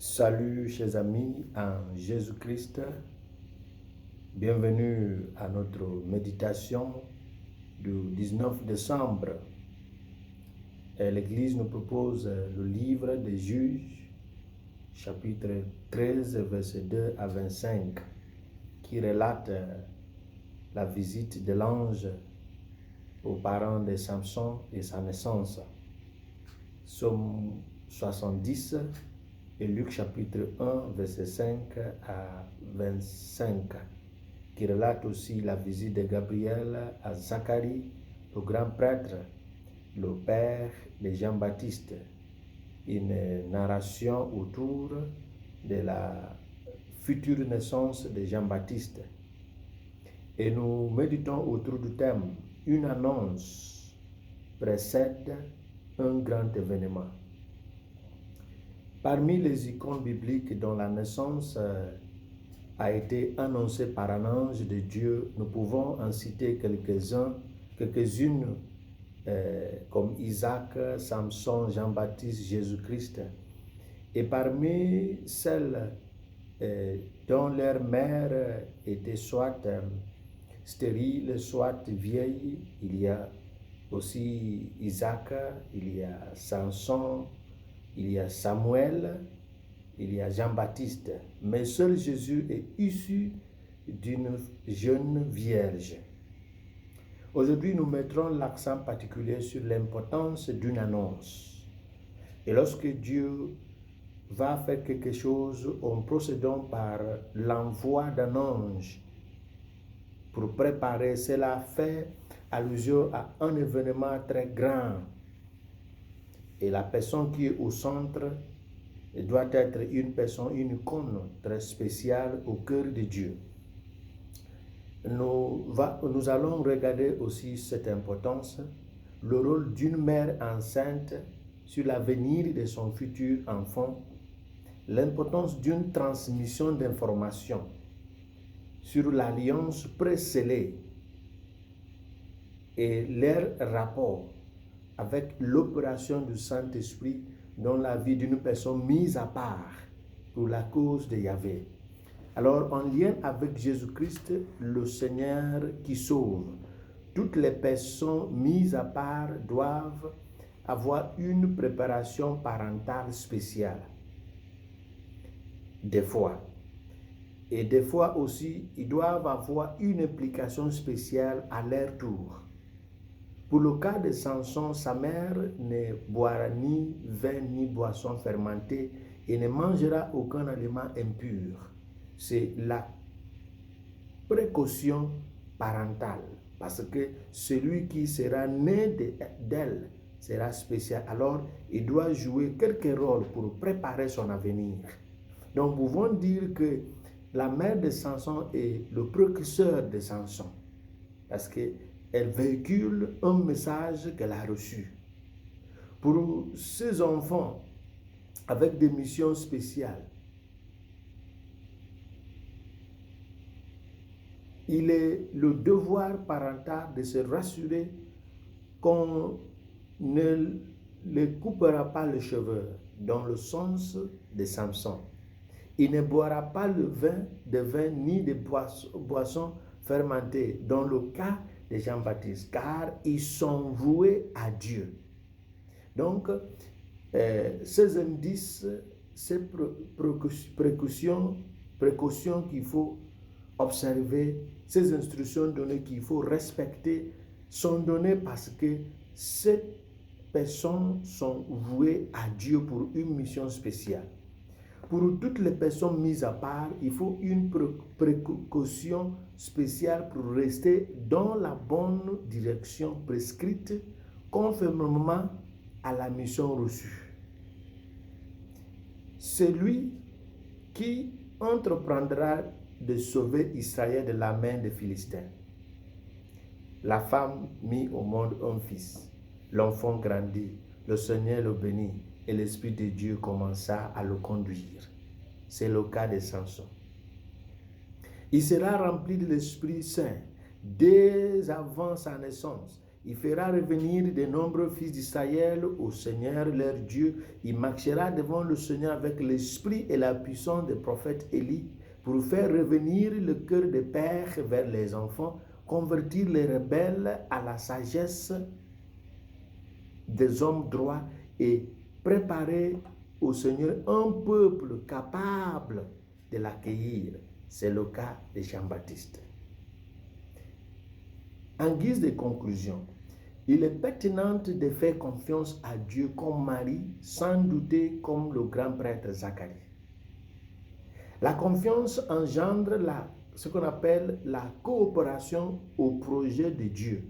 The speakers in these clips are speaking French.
Salut chers amis en Jésus-Christ, bienvenue à notre méditation du 19 décembre. L'Église nous propose le livre des Juges, chapitre 13, versets 2 à 25, qui relate la visite de l'ange aux parents de Samson et sa naissance. Somme 70 et Luc chapitre 1, verset 5 à 25, qui relate aussi la visite de Gabriel à Zacharie, le grand prêtre, le père de Jean-Baptiste, une narration autour de la future naissance de Jean-Baptiste. Et nous méditons autour du thème « Une annonce précède un grand événement ». Parmi les icônes bibliques dont la naissance a été annoncée par un ange de Dieu, nous pouvons en citer quelques-unes comme Isaac, Samson, Jean-Baptiste, Jésus-Christ. Et parmi celles dont leur mère était soit stérile, soit vieille, il y a aussi Isaac, il y a Samson, il y a Samuel, il y a Jean-Baptiste, mais seul Jésus est issu d'une jeune vierge. Aujourd'hui, nous mettrons l'accent particulier sur l'importance d'une annonce. Et lorsque Dieu va faire quelque chose, en procédant par l'envoi d'un ange pour préparer, cela fait allusion à un événement très grand. Et la personne qui est au centre doit être une personne, une icône très spéciale au cœur de Dieu. Nous allons regarder aussi cette importance, le rôle d'une mère enceinte sur l'avenir de son futur enfant, l'importance d'une transmission d'informations sur l'alliance précélée et leur rapport avec l'opération du Saint-Esprit dans la vie d'une personne mise à part pour la cause de Yahvé. Alors, en lien avec Jésus-Christ, le Seigneur qui sauve, toutes les personnes mises à part doivent avoir une préparation parentale spéciale. Des fois. Et des fois aussi, ils doivent avoir une implication spéciale à leur tour. Pour le cas de Samson, sa mère ne boira ni vin ni boisson fermentée et ne mangera aucun aliment impur. C'est la précaution parentale, parce que celui qui sera né d'elle sera spécial. Alors, il doit jouer quelques rôles pour préparer son avenir. Donc, nous pouvons dire que la mère de Samson est le précurseur de Samson, parce que elle véhicule un message qu'elle a reçu. Pour ses enfants, avec des missions spéciales, il est le devoir parental de se rassurer qu'on ne le coupera pas les cheveux, dans le sens de Samson. Il ne boira pas de vin ni de boissons fermentées, dans le cas de Jean-Baptiste, car ils sont voués à Dieu. Donc, ces indices, ces précautions qu'il faut observer, ces instructions données qu'il faut respecter, sont données parce que ces personnes sont vouées à Dieu pour une mission spéciale. Pour toutes les personnes mises à part, il faut une précaution spéciale pour rester dans la bonne direction prescrite, conformément à la mission reçue. Celui qui entreprendra de sauver Israël de la main des Philistins. La femme mit au monde un fils. L'enfant grandit, le Seigneur le bénit. Et l'Esprit de Dieu commença à le conduire. C'est le cas de Samson. Il sera rempli de l'Esprit Saint dès avant sa naissance. Il fera revenir de nombreux fils d'Israël au Seigneur leur Dieu. Il marchera devant le Seigneur avec l'esprit et la puissance des prophètes Élie pour faire revenir le cœur des pères vers les enfants, convertir les rebelles à la sagesse des hommes droits et préparer au Seigneur un peuple capable de l'accueillir. C'est le cas de Jean-Baptiste. En guise de conclusion, il est pertinent de faire confiance à Dieu comme Marie, sans douter comme le grand prêtre Zacharie. La confiance engendre ce qu'on appelle la coopération au projet de Dieu,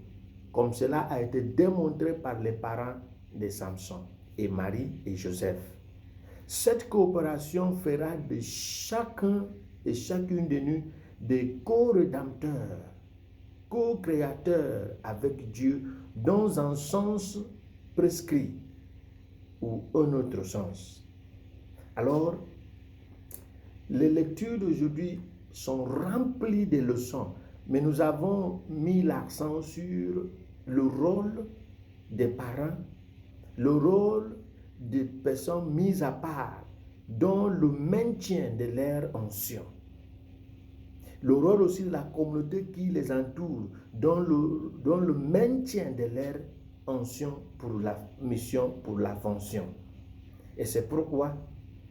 comme cela a été démontré par les parents de Samson et Marie et Joseph. Cette coopération fera de chacun et chacune de nous des co-rédempteurs, co-créateurs avec Dieu dans un sens prescrit ou un autre sens. Alors, les lectures d'aujourd'hui sont remplies de leçons, mais nous avons mis l'accent sur le rôle des parents, le rôle des personnes mises à part dans le maintien de leur onction. Le rôle aussi de la communauté qui les entoure dans le maintien de leur onction pour la mission, pour la fonction. Et c'est pourquoi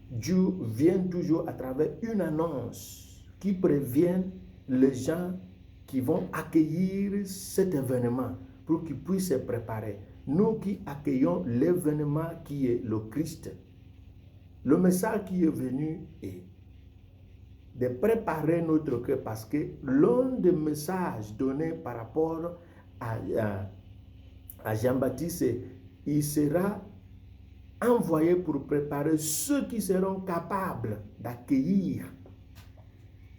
Dieu vient toujours à travers une annonce qui prévient les gens qui vont accueillir cet événement pour qu'ils puissent se préparer. Nous qui accueillons l'événement qui est le Christ, le message qui est venu est de préparer notre cœur, parce que l'un des messages donnés par rapport à Jean-Baptiste, il sera envoyé pour préparer ceux qui seront capables d'accueillir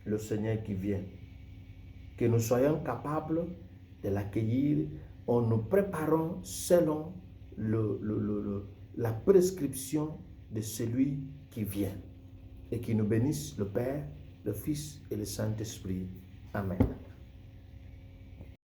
le Seigneur qui vient. Que nous soyons capables de l'accueillir en nous préparant selon la prescription de celui qui vient. Et qui nous bénisse le Père, le Fils et le Saint-Esprit. Amen.